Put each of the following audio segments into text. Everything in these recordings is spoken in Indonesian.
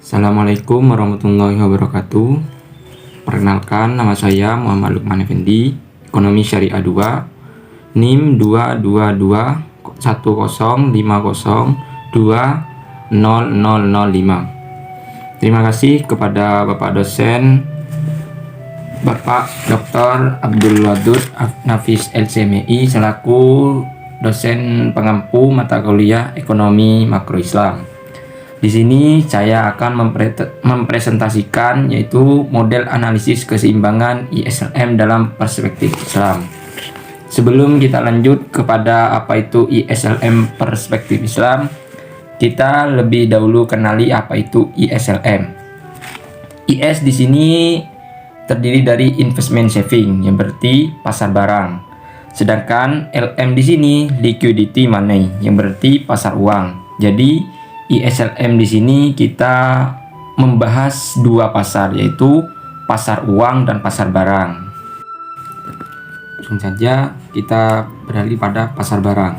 Assalamualaikum warahmatullahi wabarakatuh. Perkenalkan, nama saya Muhammad Lukman Effendi, Ekonomi Syariah 2, NIM 2221050020005. Terima kasih kepada Bapak dosen Bapak Dr. Abdul Wadud Nafis LCMI selaku dosen pengampu mata kuliah Ekonomi Makro Islam. Di sini saya akan mempresentasikan yaitu model analisis keseimbangan ISLM dalam perspektif Islam. Sebelum kita lanjut kepada apa itu ISLM perspektif Islam, kita lebih dahulu kenali apa itu ISLM. IS di sini terdiri dari investment saving yang berarti pasar barang. Sedangkan LM di sini liquidity money yang berarti pasar uang. Jadi ISLM di sini kita membahas dua pasar, yaitu pasar uang dan pasar barang. Langsung saja kita beralih pada pasar barang.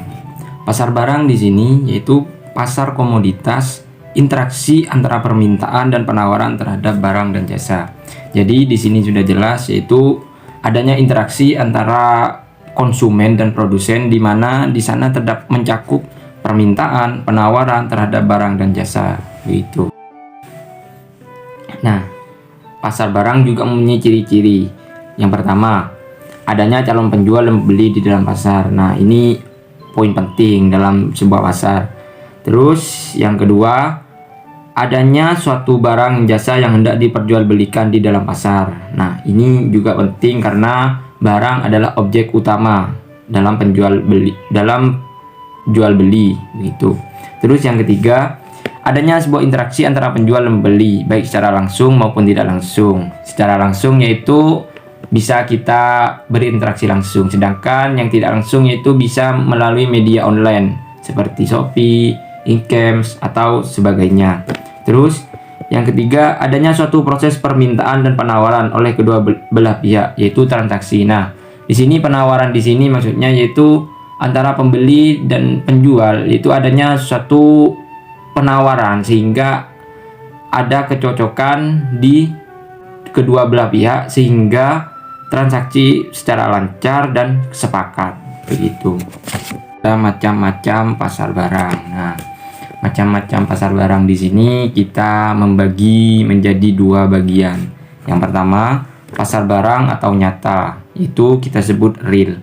Pasar barang di sini yaitu pasar komoditas, interaksi antara permintaan dan penawaran terhadap barang dan jasa. Jadi di sini sudah jelas yaitu adanya interaksi antara konsumen dan produsen, di mana di sana terdapat mencakup permintaan, penawaran terhadap barang dan jasa, begitu. Nah, pasar barang juga mempunyai ciri-ciri. Yang pertama, adanya calon penjual dan pembeli di dalam pasar. Nah, ini poin penting dalam sebuah pasar. Terus, yang kedua, adanya suatu barang jasa yang hendak diperjualbelikan di dalam pasar. Nah, ini juga penting karena barang adalah objek utama dalam jual beli begitu. Terus yang ketiga, adanya sebuah interaksi antara penjual dan pembeli baik secara langsung maupun tidak langsung. Secara langsung yaitu bisa kita berinteraksi langsung, sedangkan yang tidak langsung yaitu bisa melalui media online seperti Shopee, Incams atau sebagainya. Terus yang ketiga, adanya suatu proses permintaan dan penawaran oleh kedua belah pihak yaitu transaksi. Nah, di sini penawaran di sini maksudnya yaitu antara pembeli dan penjual, itu adanya suatu penawaran sehingga ada kecocokan di kedua belah pihak sehingga transaksi secara lancar dan sepakat begitu. Ada macam-macam pasar barang. Nah, macam-macam pasar barang di sini kita membagi menjadi dua bagian. Yang pertama, pasar barang atau nyata, itu kita sebut real.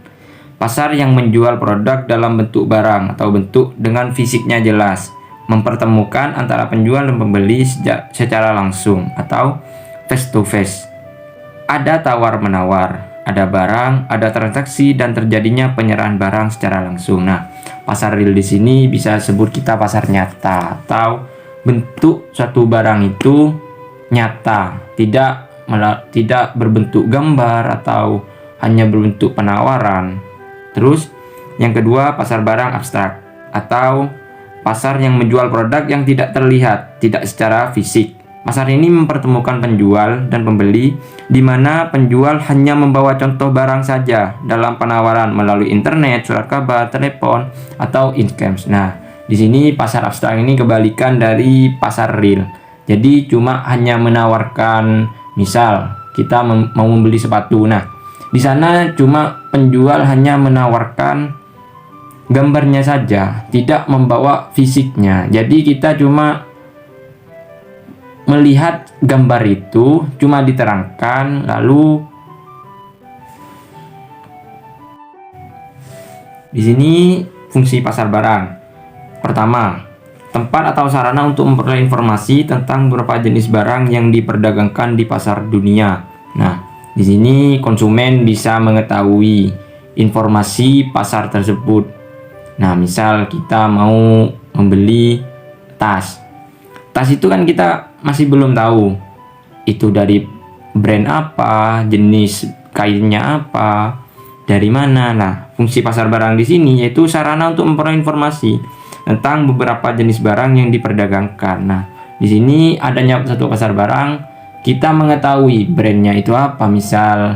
Pasar yang menjual produk dalam bentuk barang atau bentuk dengan fisiknya jelas, mempertemukan antara penjual dan pembeli secara langsung atau face to face. Ada tawar-menawar, ada barang, ada transaksi dan terjadinya penyerahan barang secara langsung. Nah, pasar real di sini bisa sebut kita pasar nyata atau bentuk suatu barang itu nyata, tidak berbentuk gambar atau hanya berbentuk penawaran. Terus yang kedua, pasar barang abstrak atau pasar yang menjual produk yang tidak terlihat, tidak secara fisik. Pasar ini mempertemukan penjual dan pembeli, di mana penjual hanya membawa contoh barang saja dalam penawaran melalui internet, surat kabar, telepon, atau Incams. Nah, di sini pasar abstrak ini kebalikan dari pasar real. Jadi cuma hanya menawarkan, misal kita mau membeli sepatu. Nah, di sana cuma penjual hanya menawarkan gambarnya saja, tidak membawa fisiknya. Jadi kita cuma melihat gambar itu, cuma diterangkan, lalu di sini fungsi pasar barang. Pertama, tempat atau sarana untuk memperoleh informasi tentang beberapa jenis barang yang diperdagangkan di pasar dunia. Nah, di sini konsumen bisa mengetahui informasi pasar tersebut. Nah, misal kita mau membeli tas. Tas itu kan kita masih belum tahu itu dari brand apa, jenis kainnya apa, dari mana. Nah, fungsi pasar barang di sini yaitu sarana untuk memperoleh informasi tentang beberapa jenis barang yang diperdagangkan. Nah, di sini adanya satu pasar barang, kita mengetahui brandnya itu apa, misal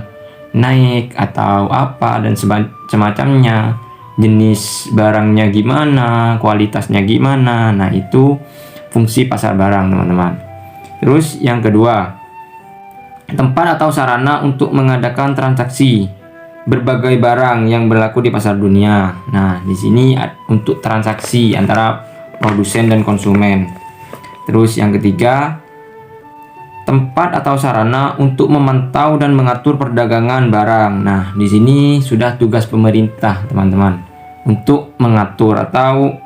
Nike atau apa dan semacamnya, jenis barangnya gimana, kualitasnya gimana. Nah, itu fungsi pasar barang, teman-teman. Terus yang kedua, tempat atau sarana untuk mengadakan transaksi berbagai barang yang berlaku di pasar dunia. Nah, di sini untuk transaksi antara produsen dan konsumen. Terus yang ketiga, tempat atau sarana untuk memantau dan mengatur perdagangan barang. Nah, di sini sudah tugas pemerintah, teman-teman, untuk mengatur atau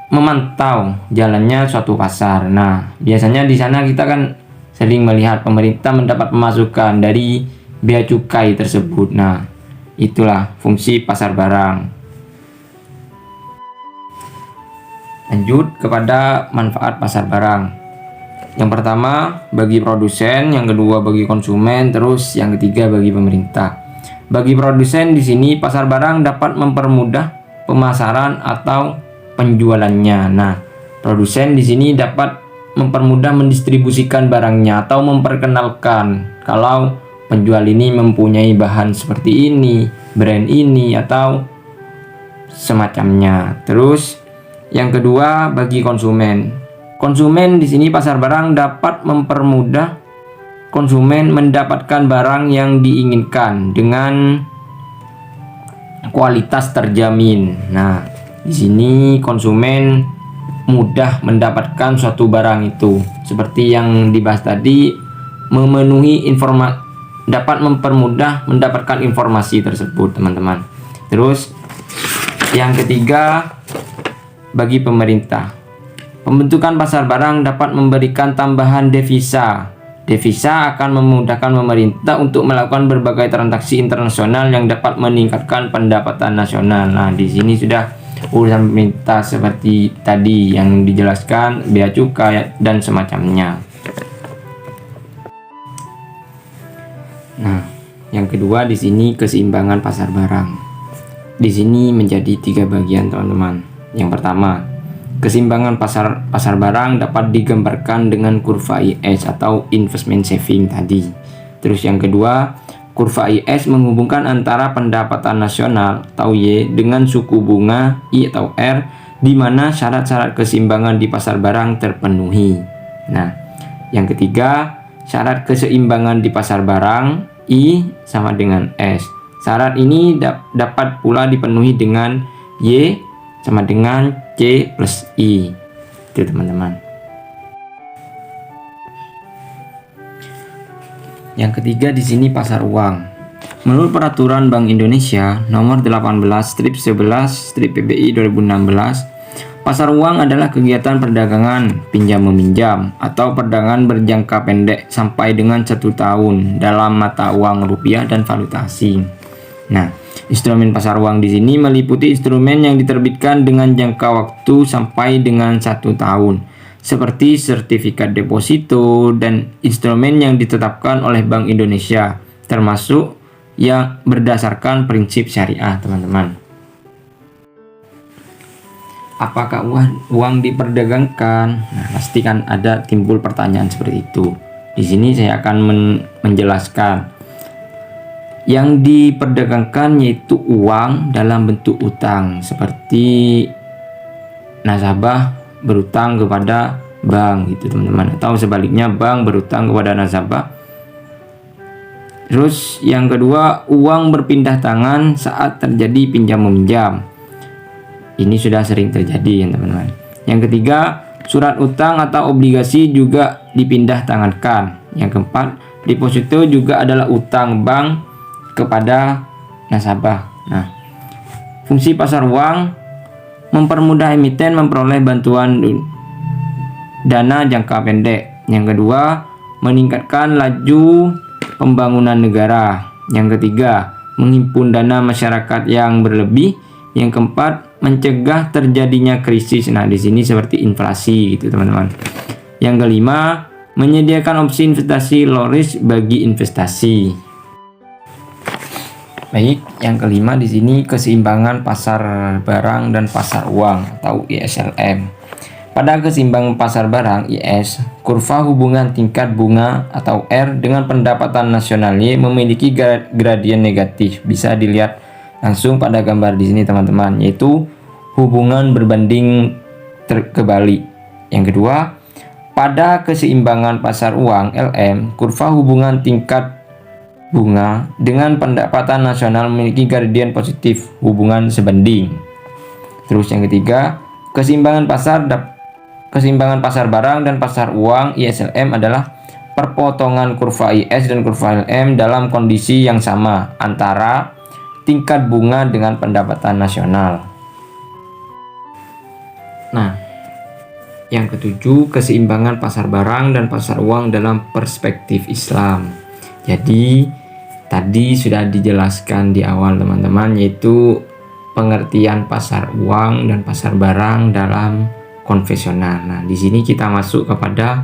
memantau jalannya suatu pasar. Nah, biasanya di sana kita kan sering melihat pemerintah mendapat pemasukan dari bea cukai tersebut. Nah, itulah fungsi pasar barang. Lanjut kepada manfaat pasar barang. Yang pertama bagi produsen, yang kedua bagi konsumen, terus yang ketiga bagi pemerintah. Bagi produsen di sini pasar barang dapat mempermudah pemasaran atau penjualannya. Nah, produsen di sini dapat mempermudah mendistribusikan barangnya atau memperkenalkan kalau penjual ini mempunyai bahan seperti ini, brand ini atau semacamnya. Terus yang kedua bagi konsumen. Konsumen di sini pasar barang dapat mempermudah konsumen mendapatkan barang yang diinginkan dengan kualitas terjamin. Nah, di sini konsumen mudah mendapatkan suatu barang itu. Seperti yang dibahas tadi, memenuhi dapat mempermudah mendapatkan informasi tersebut, teman-teman. Terus yang ketiga bagi pemerintah. Pembentukan pasar barang dapat memberikan tambahan devisa. Devisa akan memudahkan pemerintah untuk melakukan berbagai transaksi internasional yang dapat meningkatkan pendapatan nasional. Nah, di sini sudah urusan pemerintah seperti tadi yang dijelaskan, bea cukai dan semacamnya. Nah, yang kedua di sini keseimbangan pasar barang. Di sini menjadi 3 bagian, teman-teman. Yang pertama, keseimbangan pasar barang dapat digambarkan dengan kurva IS atau investment saving tadi. Terus yang kedua, kurva IS menghubungkan antara pendapatan nasional atau Y dengan suku bunga I atau R, di mana syarat-syarat keseimbangan di pasar barang terpenuhi. Nah, yang ketiga, syarat keseimbangan di pasar barang I sama dengan S. Syarat ini dapat pula dipenuhi dengan Y sama dengan C plus I. Itu, teman-teman. Yang ketiga di sini pasar uang. Menurut peraturan Bank Indonesia nomor 18/11/PBI 2016, pasar uang adalah kegiatan perdagangan pinjam meminjam atau perdagangan berjangka pendek sampai dengan 1 tahun dalam mata uang rupiah dan valuta asing. Nah, instrumen pasar uang di sini meliputi instrumen yang diterbitkan dengan jangka waktu sampai dengan 1 tahun, seperti sertifikat deposito dan instrumen yang ditetapkan oleh Bank Indonesia, termasuk yang berdasarkan prinsip syariah, teman-teman. Apakah uang diperdagangkan? Nah, pasti kan ada timbul pertanyaan seperti itu. Di sini saya akan menjelaskan. Yang diperdagangkan yaitu uang dalam bentuk utang, seperti nasabah berutang kepada bank gitu, teman-teman, atau sebaliknya bank berutang kepada nasabah. Terus yang kedua, uang berpindah tangan saat terjadi pinjam meminjam. Ini sudah sering terjadi ya, teman-teman. Yang ketiga, surat utang atau obligasi juga dipindah tangankan. Yang keempat, deposito juga adalah utang bank kepada nasabah. Nah, fungsi pasar uang mempermudah emiten memperoleh bantuan dana jangka pendek. Yang kedua, meningkatkan laju pembangunan negara. Yang ketiga, menghimpun dana masyarakat yang berlebih. Yang keempat, mencegah terjadinya krisis. Nah, di sini seperti inflasi gitu, teman-teman. Yang kelima, menyediakan opsi investasi low risk bagi investasi. Baik, yang kelima di sini keseimbangan pasar barang dan pasar uang atau ISLM. Pada keseimbangan pasar barang IS, kurva hubungan tingkat bunga atau R dengan pendapatan nasional Y memiliki gradien negatif. Bisa dilihat langsung pada gambar di sini, teman-teman, yaitu hubungan berbanding kebalik. Yang kedua, pada keseimbangan pasar uang (LM), kurva hubungan tingkat bunga dengan pendapatan nasional memiliki gradien positif, hubungan sebanding. Terus yang ketiga, keseimbangan pasar barang dan pasar uang (ISLM) adalah perpotongan kurva IS dan kurva LM dalam kondisi yang sama antara tingkat bunga dengan pendapatan nasional. Nah, yang ketujuh, keseimbangan pasar barang dan pasar uang dalam perspektif Islam. Jadi, tadi sudah dijelaskan di awal teman-teman, yaitu pengertian pasar uang dan pasar barang dalam konvensional. Nah, di sini kita masuk kepada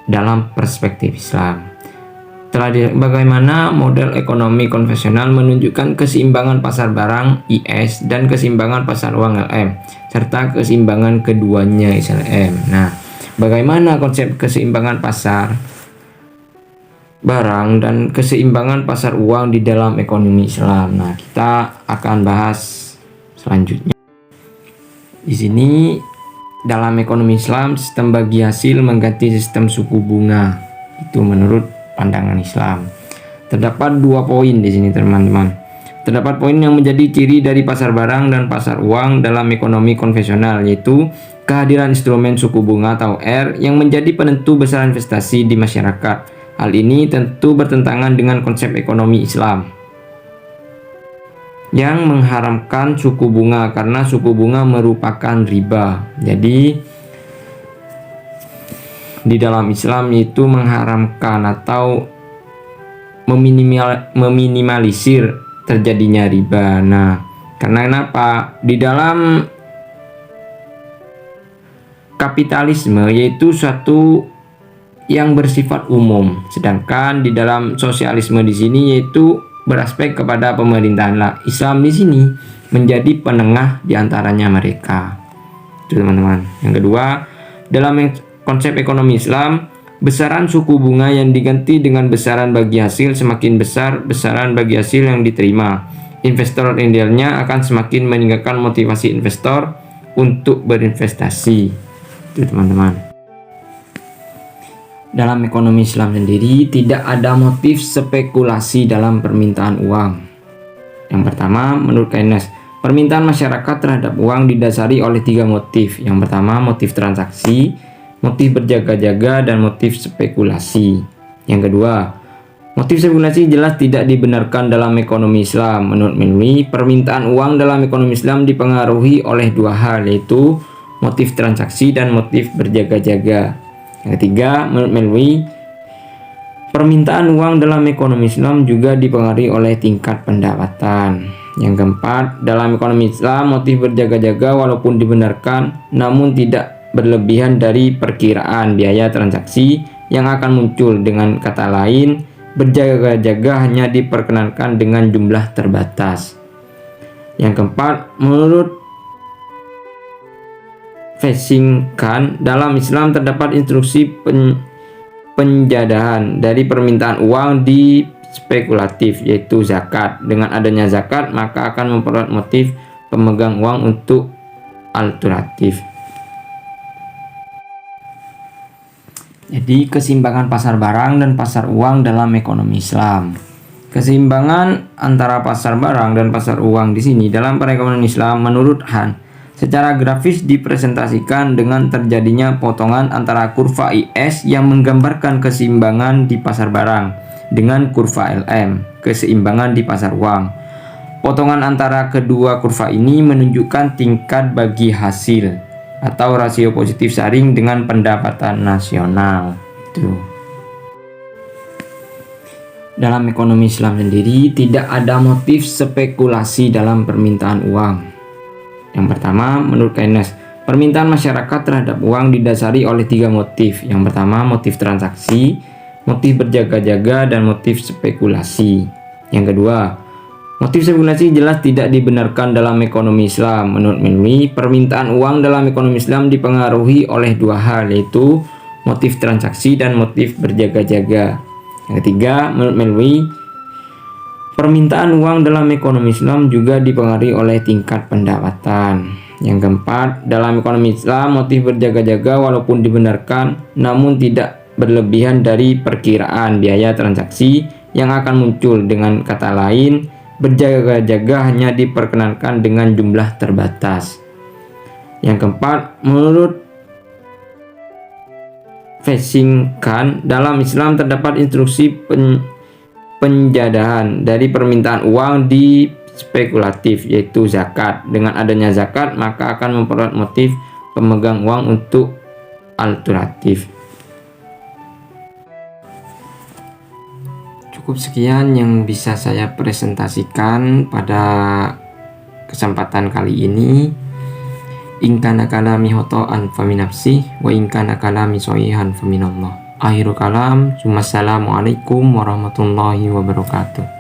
dalam perspektif Islam. Bagaimana model ekonomi konvensional menunjukkan keseimbangan pasar barang IS dan keseimbangan pasar uang LM serta keseimbangan keduanya ISLM. Nah, bagaimana konsep keseimbangan pasar barang dan keseimbangan pasar uang di dalam ekonomi Islam? Nah, kita akan bahas selanjutnya. Di sini dalam ekonomi Islam, sistem bagi hasil mengganti sistem suku bunga. Itu menurut pandangan Islam. Terdapat 2 poin di sini teman-teman. Terdapat poin yang menjadi ciri dari pasar barang dan pasar uang dalam ekonomi konvensional, yaitu kehadiran instrumen suku bunga atau R yang menjadi penentu besar investasi di masyarakat. Hal ini tentu bertentangan dengan konsep ekonomi Islam yang mengharamkan suku bunga karena suku bunga merupakan riba. Jadi di dalam Islam itu mengharamkan atau meminimalisir terjadinya riba. Nah, karena kenapa? Di dalam kapitalisme yaitu suatu yang bersifat umum, sedangkan di dalam sosialisme di sini yaitu beraspek kepada pemerintahan. Lah, Islam di sini menjadi penengah di antaranya mereka. Itu teman-teman. Yang kedua, dalam konsep ekonomi Islam, besaran suku bunga yang diganti dengan besaran bagi hasil semakin besar besaran bagi hasil yang diterima. Investor idealnya akan semakin meningkatkan motivasi investor untuk berinvestasi. Itu teman-teman. Dalam ekonomi Islam sendiri tidak ada motif spekulasi dalam permintaan uang. Yang pertama, menurut Keynes, permintaan masyarakat terhadap uang didasari oleh 3 motif. Yang pertama, motif transaksi, motif berjaga-jaga, dan motif spekulasi. Yang kedua, motif spekulasi jelas tidak dibenarkan dalam ekonomi Islam. Menurut Menwi, permintaan uang dalam ekonomi Islam dipengaruhi oleh 2 hal, yaitu motif transaksi dan motif berjaga-jaga. Yang ketiga, menurut Menwi, permintaan uang dalam ekonomi Islam juga dipengaruhi oleh tingkat pendapatan. Yang keempat, dalam ekonomi Islam, motif berjaga-jaga walaupun dibenarkan, namun tidak berlebihan dari perkiraan biaya transaksi yang akan muncul. Dengan kata lain, berjaga-jaga hanya diperkenankan dengan jumlah terbatas. Yang keempat, menurut Fashington, dalam Islam terdapat instruksi penjadahan dari permintaan uang di spekulatif, yaitu zakat. Dengan adanya zakat, maka akan memperkuat motif pemegang uang untuk alternatif. Jadi keseimbangan pasar barang dan pasar uang dalam ekonomi Islam. Keseimbangan antara pasar barang dan pasar uang di sini dalam perekonomian Islam menurut Han secara grafis dipresentasikan dengan terjadinya potongan antara kurva IS yang menggambarkan keseimbangan di pasar barang dengan kurva LM, keseimbangan di pasar uang. Potongan antara kedua kurva ini menunjukkan tingkat bagi hasil atau rasio positif sharing dengan pendapatan nasional. Tuh. Dalam ekonomi Islam sendiri tidak ada motif spekulasi dalam permintaan uang. Yang pertama, menurut Keynes, permintaan masyarakat terhadap uang didasari oleh 3 motif. Yang pertama, motif transaksi, motif berjaga-jaga, dan motif spekulasi. Yang kedua, motif spekulasi jelas tidak dibenarkan dalam ekonomi Islam. Menurut Menwi, permintaan uang dalam ekonomi Islam dipengaruhi oleh 2 hal, yaitu motif transaksi dan motif berjaga-jaga. Yang ketiga, menurut Menwi, permintaan uang dalam ekonomi Islam juga dipengaruhi oleh tingkat pendapatan. Yang keempat, dalam ekonomi Islam motif berjaga-jaga walaupun dibenarkan namun tidak berlebihan dari perkiraan biaya transaksi yang akan muncul. Dengan kata lain, berjaga-jaga hanya diperkenankan dengan jumlah terbatas. Yang keempat, menurut Fashing-Khan, dalam Islam terdapat instruksi penjadahan dari permintaan uang di spekulatif, yaitu zakat. Dengan adanya zakat, maka akan memperkuat motif pemegang uang untuk alternatif. Cukup sekian yang bisa saya presentasikan pada kesempatan kali ini. In kana kalami hoto'an faminafsi wa in kana kalami sohihan faminallah. Akhirul kalam, assalamualaikum warahmatullahi wabarakatuh.